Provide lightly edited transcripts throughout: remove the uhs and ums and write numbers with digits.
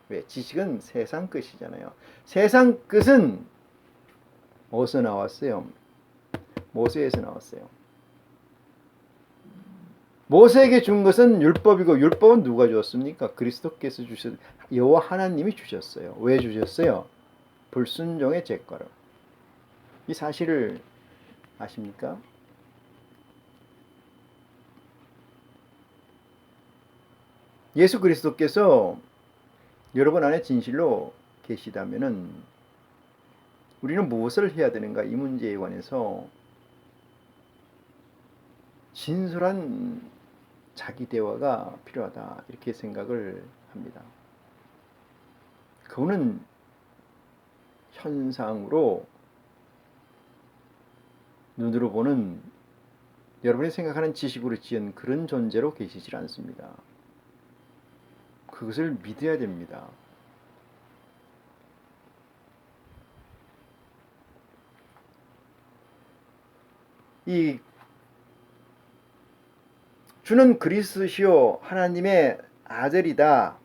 왜? 지식은 세상 끝이잖아요. 세상 끝은 어디서 나왔어요? 모세에서 나왔어요. 모세에게 준 것은 율법이고 율법은 누가 주었습니까? 그리스도께서 주셨, 여호와 하나님이 주셨어요. 왜 주셨어요? 불순종의 죄가로. 이 사실을 아십니까? 예수 그리스도께서 여러분 안에 진실로 계시다면은 우리는 무엇을 해야 되는가? 이 문제에 관해서 진솔한 자기 대화가 필요하다. 이렇게 생각을 합니다. 그거는 현상으로 눈으로 보는 여러분이 생각하는 지식으로 지은 그런 존재로 계시질 않습니다. 그것을 믿어야 됩니다. 이 주는 그리스도시요 하나님의 아들이다.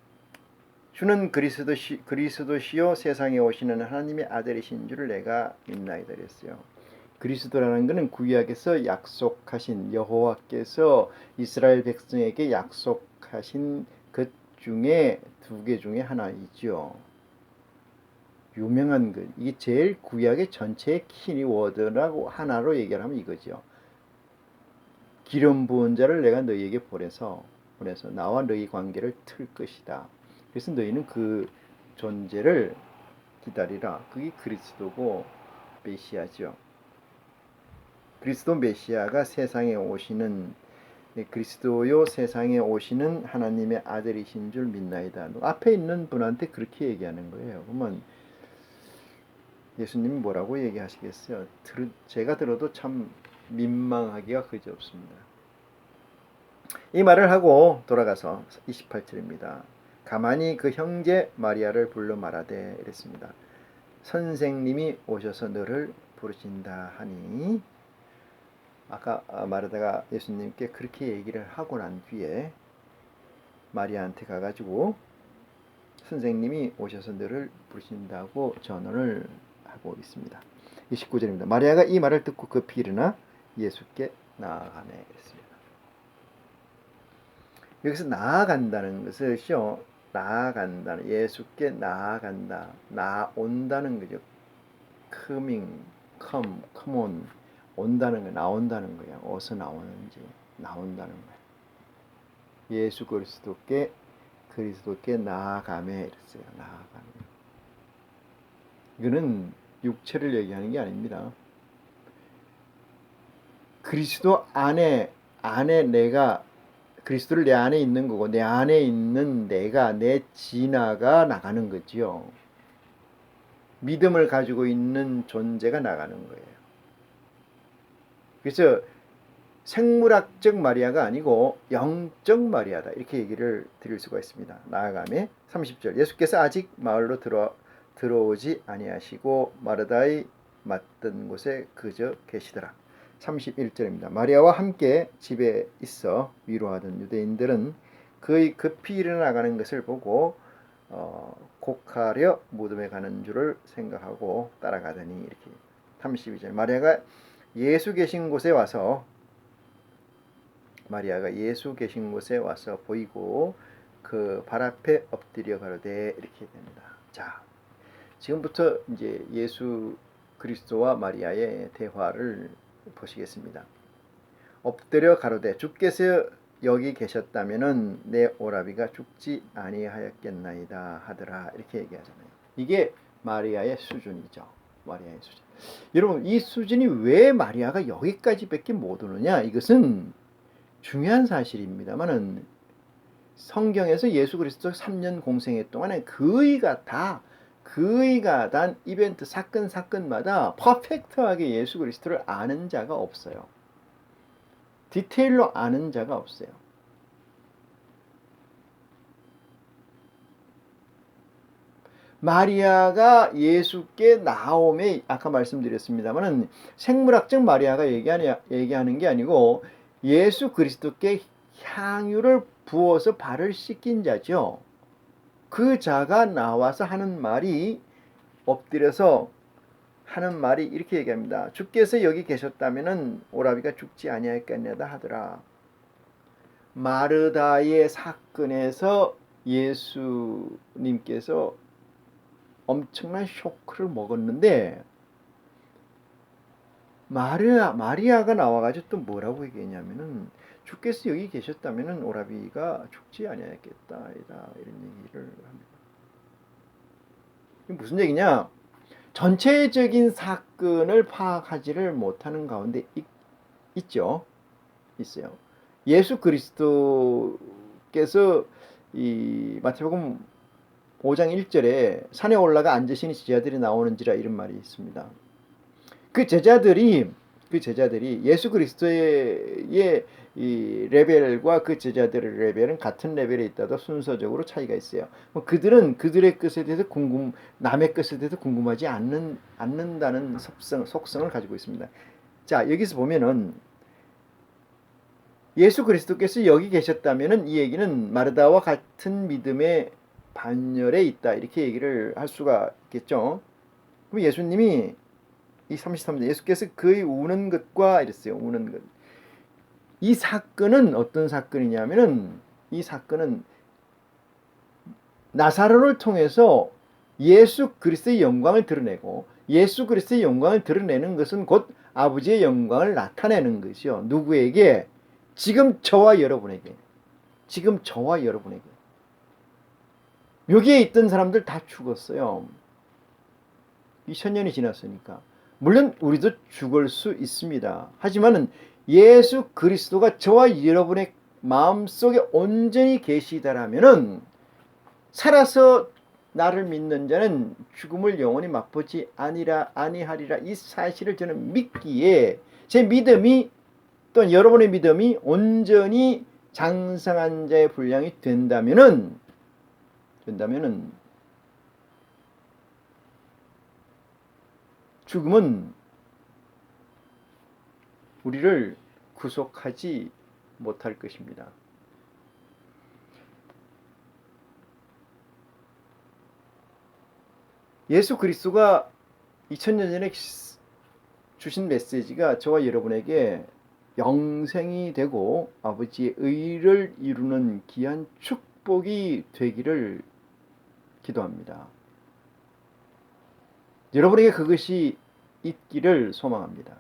주는 그리스도시요 세상에 오시는 하나님의 아들이신 줄을 내가 믿나이다 그랬어요. 그리스도라는 것은 구약에서 약속하신 여호와께서 이스라엘 백성에게 약속하신 것 중에 두 개 중에 하나이죠. 유명한 것. 이게 제일 구약의 전체의 키워드라고 하나로 얘기하면 이거죠. 기름 부은 자를 내가 너희에게 보내서 나와 너희 관계를 틀 것이다. 그래서 너희는 그 존재를 기다리라. 그게 그리스도고 메시아죠. 그리스도 메시아가 세상에 오시는 그리스도요 세상에 오시는 하나님의 아들이신 줄 믿나이다. 앞에 있는 분한테 그렇게 얘기하는 거예요. 그러면 예수님이 뭐라고 얘기하시겠어요? 제가 들어도 참 민망하기가 그지없습니다. 이 말을 하고 돌아가서 28절입니다. 가만히 그 형제 마리아를 불러 말하되 이랬습니다. 선생님이 오셔서 너를 부르신다 하니 아까 말하다가 예수님께 그렇게 얘기를 하고 난 뒤에 마리아한테 가가지고 선생님이 오셔서 너를 부르신다고 전언을 하고 있습니다. 29절입니다. 마리아가 이 말을 듣고 급히 일어나 예수께 나아가매 그랬습니다. 여기서 나아간다는 것을요, 나아간다는 예수께 나아간다, 나온다는 거죠. coming, come on, 온다는 거, 나온다는 거야. 어디서 나오는지 나온다는 거야. 예수 그리스도께 나아가매 이랬어요. 나아가매. 이거는 육체를 얘기하는 게 아닙니다. 그리스도 안에 내가 그리스도를 내 안에 있는 거고 내 안에 있는 내가 내 진화가 나가는 거지요. 믿음을 가지고 있는 존재가 나가는 거예요. 그래서 생물학적 마리아가 아니고 영적 마리아다 이렇게 얘기를 드릴 수가 있습니다. 나아가매 30절 예수께서 아직 마을로 들어오지 아니하시고 마르다의 맞던 곳에 그저 계시더라. 31절입니다. 마리아와 함께 집에 있어 위로하던 유대인들은 그의 급히 일어나가는 것을 보고 곡하려 무덤에 가는 줄을 생각하고 따라가더니 이렇게 32절 마리아가 예수 계신 곳에 와서 보이고 그 발 앞에 엎드려 가로되 이렇게 됩니다. 자, 지금부터 이제 예수 그리스도와 마리아의 대화를 보시겠습니다. 엎드려 가로되 주께서 여기 계셨다면은 내 오라비가 죽지 아니하였겠나이다 하더라 이렇게 얘기하잖아요. 이게 마리아의 수준이죠. 마리아의 수준. 여러분 이 수준이 왜 마리아가 여기까지밖에 못 오느냐? 이것은 중요한 사실입니다만은 성경에서 예수 그리스도 3년 공생애 동안에 그의가 단 이벤트 사건마다 퍼펙트하게 예수 그리스도를 아는 자가 없어요. 디테일로 아는 자가 없어요. 마리아가 예수께 나옴에 아까 말씀드렸습니다만은 생물학적 마리아가 얘기하는 게 아니고 예수 그리스도께 향유를 부어서 발을 씻긴 자죠. 그 자가 나와서 하는 말이, 엎드려서 하는 말이 이렇게 얘기합니다. 주께서 여기 계셨다면은 오라비가 죽지 아니하였겠냐다 하더라. 마르다의 사건에서 예수님께서 엄청난 쇼크를 먹었는데, 마리아가 나와가지고 또 뭐라고 얘기했냐면은, 주께서 여기 계셨다면은 오라비가 죽지 아니하였겠다 이런 얘기를 합니다. 이게 무슨 얘기냐? 전체적인 사건을 파악하지를 못하는 가운데 있죠. 있어요. 예수 그리스도께서 이 마태복음 5장 1절에 산에 올라가 앉으시니 제자들이 나오는지라 이런 말이 있습니다. 그 제자들이 예수 그리스도의 이 레벨과 그 제자들의 레벨은 같은 레벨에 있다도 순서적으로 차이가 있어요. 그들은 그들의 것에 대해서 남의 것에 대해서 궁금하지 않는다는 속성을 가지고 있습니다. 자, 여기서 보면은 예수 그리스도께서 여기 계셨다면은 이 얘기는 마르다와 같은 믿음의 반열에 있다, 이렇게 얘기를 할 수가 있겠죠. 그럼 예수님이 이 33절, 예수께서 그의 우는 것과 이랬어요. 우는 것. 이 사건은 어떤 사건이냐면은, 이 사건은 나사로를 통해서 예수 그리스도의 영광을 드러내고, 예수 그리스도의 영광을 드러내는 것은 곧 아버지의 영광을 나타내는 것이요. 누구에게? 지금 저와 여러분에게. 지금 저와 여러분에게. 여기에 있던 사람들 다 죽었어요. 2000년이 지났으니까. 물론 우리도 죽을 수 있습니다. 하지만은 예수 그리스도가 저와 여러분의 마음속에 온전히 계시다라면은, 살아서 나를 믿는 자는 죽음을 영원히 맛보지 아니하리라, 이 사실을 저는 믿기에, 제 믿음이 또는 여러분의 믿음이 온전히 장성한 자의 분량이 된다면은 죽음은 우리를 구속하지 못할 것입니다. 예수 그리스도가 2000년 전에 주신 메시지가 저와 여러분에게 영생이 되고 아버지의 의를 이루는 귀한 축복이 되기를 기도합니다. 여러분에게 그것이 있기를 소망합니다.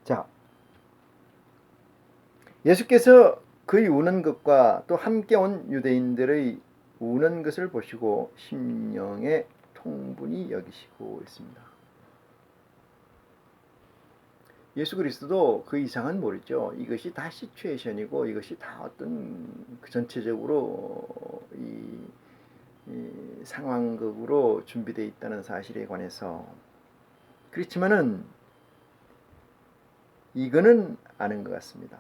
자, 예수께서 그의 우는 것과 또 함께 온 유대인들의 우는 것을 보시고 심령의 통분히 여기시고 있습니다. 예수 그리스도도 그 이상은 모르죠. 이것이 다 시츄에이션이고 이것이 다 어떤 전체적으로 이 상황극으로 준비되어 있다는 사실에 관해서. 그렇지만은 이거는 아는 것 같습니다.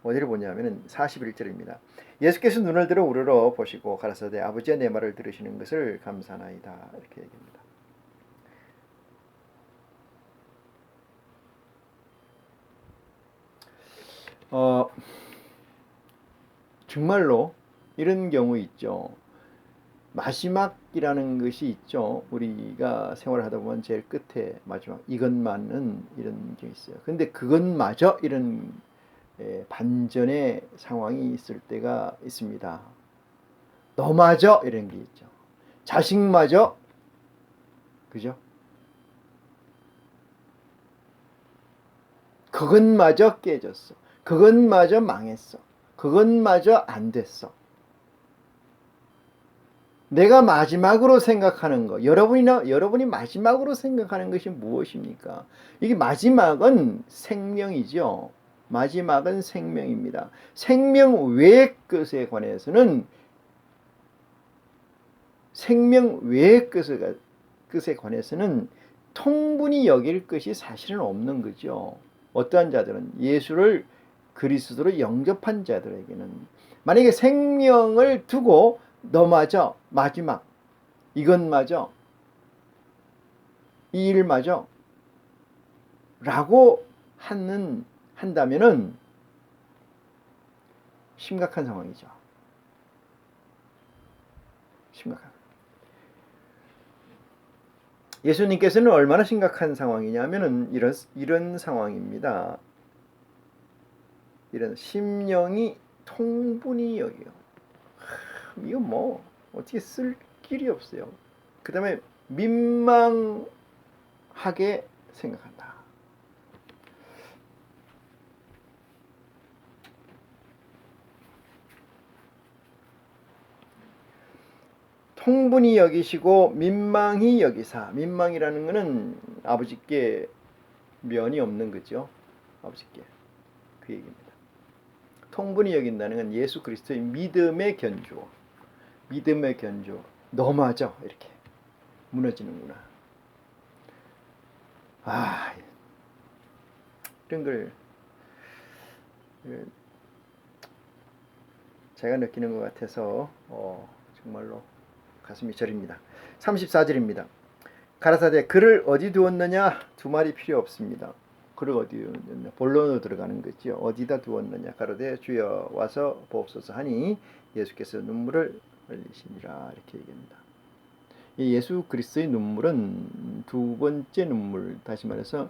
어디를 보냐면은 41절입니다. 예수께서 눈을 들어 우러러 보시고 가라사대 아버지의 내 말을 들으시는 것을 감사나이다, 이렇게 얘기합니다. 정말로 이런 경우 있죠. 마지막이라는 것이 있죠. 우리가 생활을 하다 보면 제일 끝에 마지막, 이것만은 이런 게 있어요. 근데 그것마저 이런 반전의 상황이 있을 때가 있습니다. 너마저 이런 게 있죠. 자식마저, 그죠? 그것마저 깨졌어. 그것마저 망했어. 그것마저 안 됐어. 내가 마지막으로 생각하는 거, 여러분이 마지막으로 생각하는 것이 무엇입니까? 이게 마지막은 생명이죠. 마지막은 생명입니다. 생명 외의 것에 관해서는, 생명 외의 것에 관해서는 통분히 여길 것이 사실은 없는 거죠. 어떠한 자들은, 예수를 그리스도로 영접한 자들에게는 만약에 생명을 두고 너마저, 마지막, 이것마저, 이 일마저 라고 한다면은 심각한 상황이죠. 심각한. 예수님께서는 얼마나 심각한 상황이냐면은 이런 상황입니다. 이런 심령이 통분이 여기요. 이거 뭐 어떻게 쓸 길이 없어요. 그 다음에 민망하게 생각한다. 통분히 여기시고 민망히 여기사. 민망이라는 것은 아버지께 면이 없는 거죠. 아버지께. 그 얘기입니다. 통분히 여긴다는 건 예수 그리스도의 믿음의 견주. 믿음의 견주. 너무하죠. 이렇게 무너지는구나. 이런 걸 제가 느끼는 것 같아서 정말로 가슴이 저립니다. 34절입니다. 가라사대 그를 어디 두었느냐? 두 말이 필요 없습니다. 그를 어디 두었느냐? 본론으로 들어가는 거죠. 어디다 두었느냐? 가로되 주여 와서 보옵소서 하니 예수께서 눈물을 흘리시니라. 이렇게 얘기합니다. 이 예수 그리스도의 눈물은 두 번째 눈물, 다시 말해서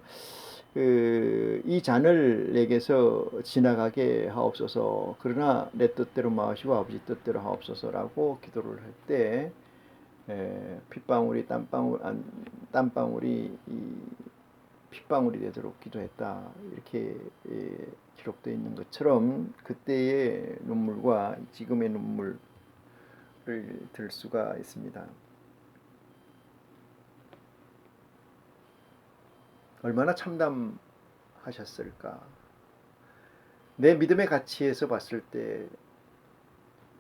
이 잔을 내게서 지나가게 하옵소서. 그러나 내 뜻대로 마시고 아버지 뜻대로 하옵소서라고 기도를 할 때 핏방울이 땀방울이 핏방울이 되도록 기도했다. 이렇게 기록되어 있는 것처럼 그때의 눈물과 지금의 눈물을 들 수가 있습니다. 얼마나 참담하셨을까. 내 믿음의 가치에서 봤을 때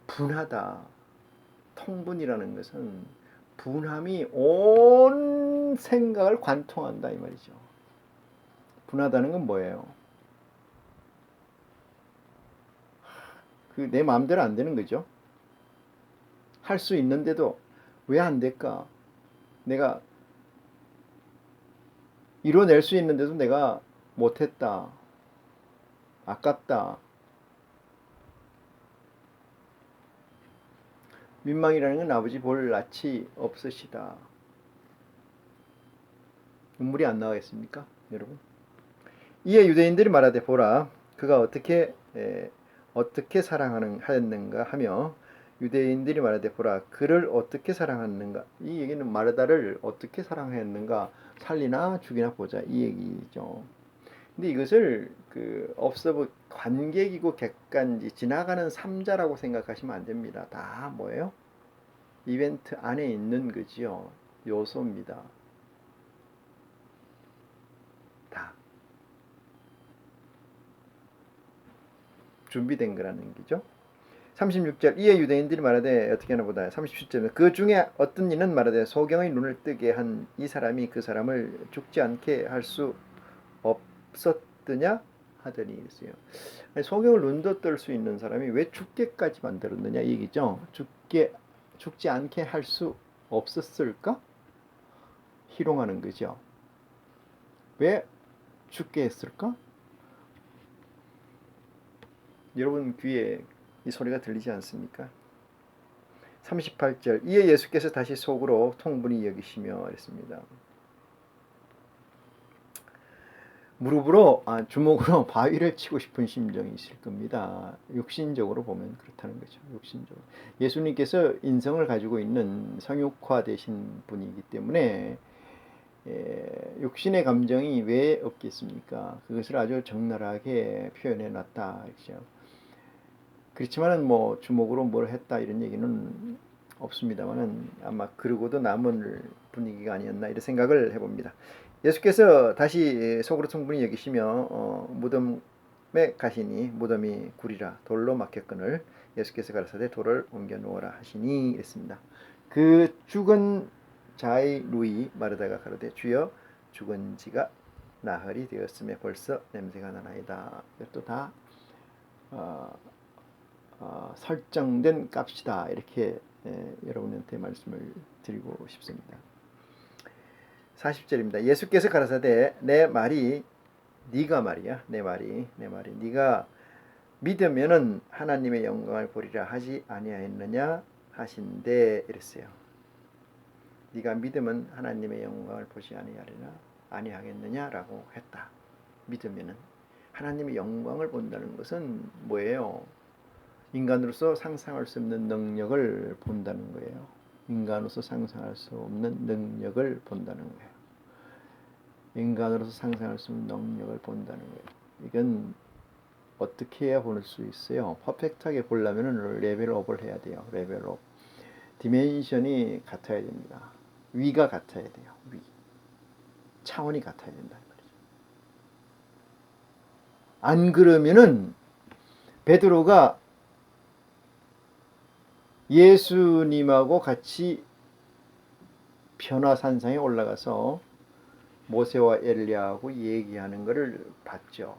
분하다. 통분이라는 것은 분함이 온 생각을 관통한다 이 말이죠. 분하다는 건 뭐예요? 내 마음대로 안 되는 거죠. 할 수 있는데도 왜 안 될까? 내가 이뤄낼 수 있는데도 내가 못했다. 아깝다. 민망이라는 건 아버지 볼 낯이 없으시다. 눈물이 안 나오겠습니까? 여러분. 이에 유대인들이 말하되 보라 그가 어떻게 사랑하였는가 하며 유대인들이 말하되 보라 그를 어떻게 사랑하였는가. 이 얘기는 마르다를 어떻게 사랑하였는가, 살리나 죽이나 보자 이 얘기죠. 근데 이것을 observe 관객이고 객관지 지나가는 삼자라고 생각하시면 안 됩니다. 다 뭐예요? 이벤트 안에 있는 거지요. 요소입니다. 다 준비된 거라는 얘기죠. 36절 이에 유대인들이 말하되 어떻게 하나 보다. 37절 그 중에 어떤 이는 말하되 소경의 눈을 뜨게 한 이 사람이 그 사람을 죽지 않게 할 수 없었느냐 하더니 있어요. 소경을 눈도 뜰 수 있는 사람이 왜 죽게까지 만들었느냐 이 얘기죠. 죽지 않게 할 수 없었을까? 희롱하는 거죠. 왜 죽게 했을까? 여러분 귀에 이 소리가 들리지 않습니까? 38절 이에 예수께서 다시 속으로 통분히 여기시며 했습니다. 무릎으로 주먹으로 바위를 치고 싶은 심정이 있을 겁니다. 육신적으로 보면 그렇다는 거죠. 육신적으로 예수님께서 인성을 가지고 있는 성육화되신 분이기 때문에 육신의 감정이 왜 없겠습니까? 그것을 아주 적나라하게 표현해 놨다. 그렇죠? 그렇지만은 뭐 주먹으로 뭘 했다 이런 얘기는 없습니다만은 아마 그러고도 남을 분위기가 아니었나 이런 생각을 해봅니다. 예수께서 다시 속으로 통분히 여기시며 무덤에 가시니 무덤이 구리라 돌로 막혔거늘 예수께서 가라사대 돌을 옮겨 놓으라 하시니 이랬습니다. 그 죽은 자의 누이 마르다가 가로되 주여 죽은 지가 나흘이 되었음에 벌써 냄새가 나나이다. 이것도 다 설정된 값이다. 이렇게 여러분한테 말씀을 드리고 싶습니다. 40절입니다. 예수께서 가라사대 내 말이 네가 말이야. 내 말이 네가 믿으면은 하나님의 영광을 보리라 하지 아니하였느냐 하신대 이랬어요. 네가 믿으면 하나님의 영광을 보지 아니하겠느냐라고 했다. 믿으면은 하나님의 영광을 본다는 것은 뭐예요? 인간으로서 상상할 수 없는 능력을 본다는 거예요. 인간으로서 상상할 수 없는 능력을 본다는 거예요. 인간으로서 상상할 수 없는 능력을 본다는 거예요. 이건 어떻게 해야 볼 수 있어요? 퍼펙트하게 보려면 레벨업을 해야 돼요. 레벨업. 디멘션이 같아야 됩니다. 위가 같아야 돼요. 위. 차원이 같아야 된다. 안 그러면은 베드로가 예수님하고 같이 변화산상에 올라가서 모세와 엘리야하고 얘기하는 것을 봤죠.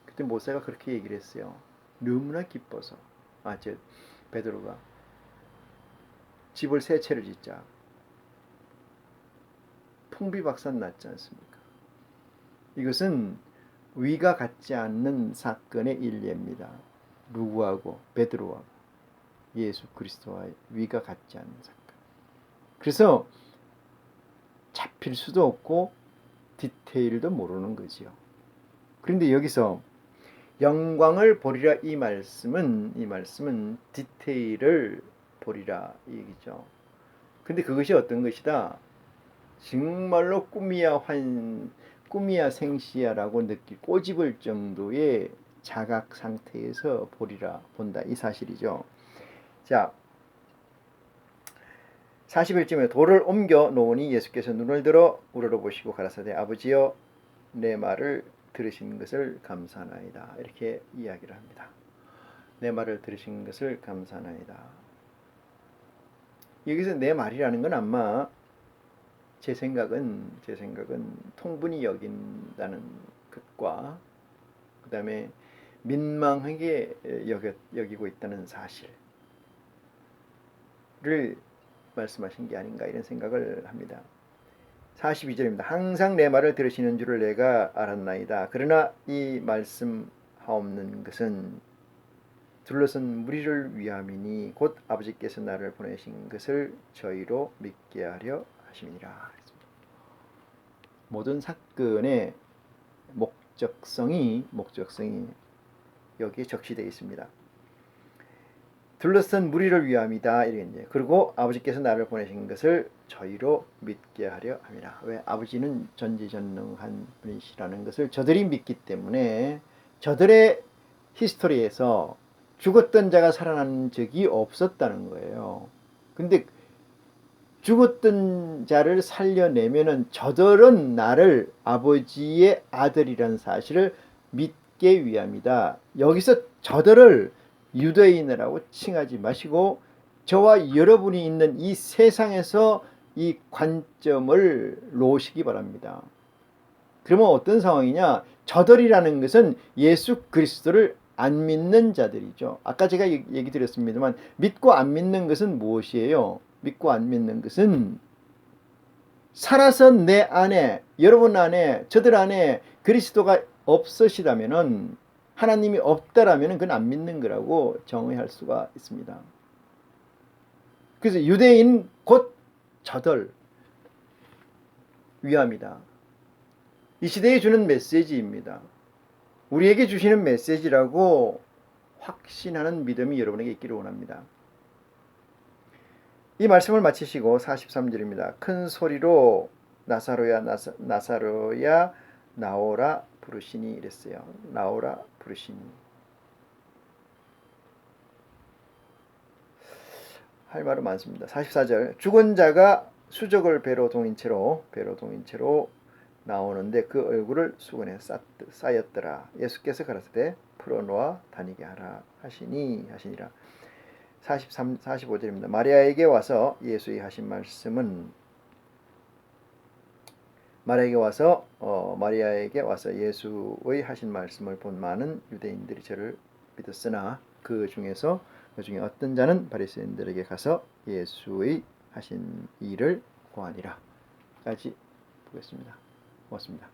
그때 모세가 그렇게 얘기를 했어요. 너무나 기뻐서 베드로가 집을 세 채를 짓자. 풍비박산 났지 않습니까? 이것은 위가 같지 않는 사건의 일례입니다. 누구하고? 베드로하고 예수 그리스도와의 위가 같지 않는 사건. 그래서 잡힐 수도 없고 디테일도 모르는 거지요. 그런데 여기서 영광을 보리라 이 말씀은 디테일을 보리라 이 얘기죠. 근데 그것이 어떤 것이다? 정말로 꿈이야 생시야라고 꼬집을 정도의 자각 상태에서 본다 이 사실이죠. 자, 41절에 돌을 옮겨 놓으니 예수께서 눈을 들어 우러러보시고 가라사대 아버지여 내 말을 들으신 것을 감사하나이다. 이렇게 이야기를 합니다. 내 말을 들으신 것을 감사하나이다. 여기서 내 말이라는 건 아마 제 생각은 통분히 여긴다는 것과 그 다음에 민망하게 여기고 있다는 사실을 말씀하신 게 아닌가 이런 생각을 합니다. 42절입니다. 항상 내 말을 들으시는 줄을 내가 알았나이다. 그러나 이 말씀하옵는 것은 둘러선 무리를 위함이니 곧 아버지께서 나를 보내신 것을 저희로 믿게 하려 하심이니라. 모든 사건의 목적성이 여기에 적시되어 있습니다. 둘러싼 무리를 위함이다. 이랬는데 그리고 아버지께서 나를 보내신 것을 저희로 믿게 하려 함이라. 왜? 아버지는 전지전능한 분이시라는 것을 저들이 믿기 때문에 저들의 히스토리에서 죽었던 자가 살아난 적이 없었다는 거예요. 근데 죽었던 자를 살려내면은 저들은 나를 아버지의 아들이라는 사실을 믿게 위함이다. 여기서 저들을 유대인이라고 칭하지 마시고 저와 여러분이 있는 이 세상에서 이 관점을 놓으시기 바랍니다. 그러면 어떤 상황이냐? 저들이라는 것은 예수 그리스도를 안 믿는 자들이죠. 아까 제가 얘기 드렸습니다만 믿고 안 믿는 것은 무엇이에요? 믿고 안 믿는 것은 살아서 내 안에 여러분 안에 저들 안에 그리스도가 없으시다면은 하나님이 없다라면 그건 안 믿는 거라고 정의할 수가 있습니다. 그래서 유대인 곧 저들 위함이다. 이 시대에 주는 메시지입니다. 우리에게 주시는 메시지라고 확신하는 믿음이 여러분에게 있기를 원합니다. 이 말씀을 마치시고 43절입니다. 큰 소리로 나사로야 나오라 부르시니 이랬어요. 나오라 부르시니. 할 말은 많습니다. 44절 죽은 자가 수적을 배로 동인 채로 나오는데 그 얼굴을 수건에 쌓였더라. 예수께서 가라사대 풀어놓아 다니게 하라 하시니라. 45절입니다. 마리아에게 와서 예수의 하신 말씀은 마리아에게 와서 예수의 하신 말씀을 본 많은 유대인들이 저를 믿었으나 그 중에 어떤 자는 바리새인들에게 가서 예수의 하신 일을 고하니라. 까지 보겠습니다. 고맙습니다.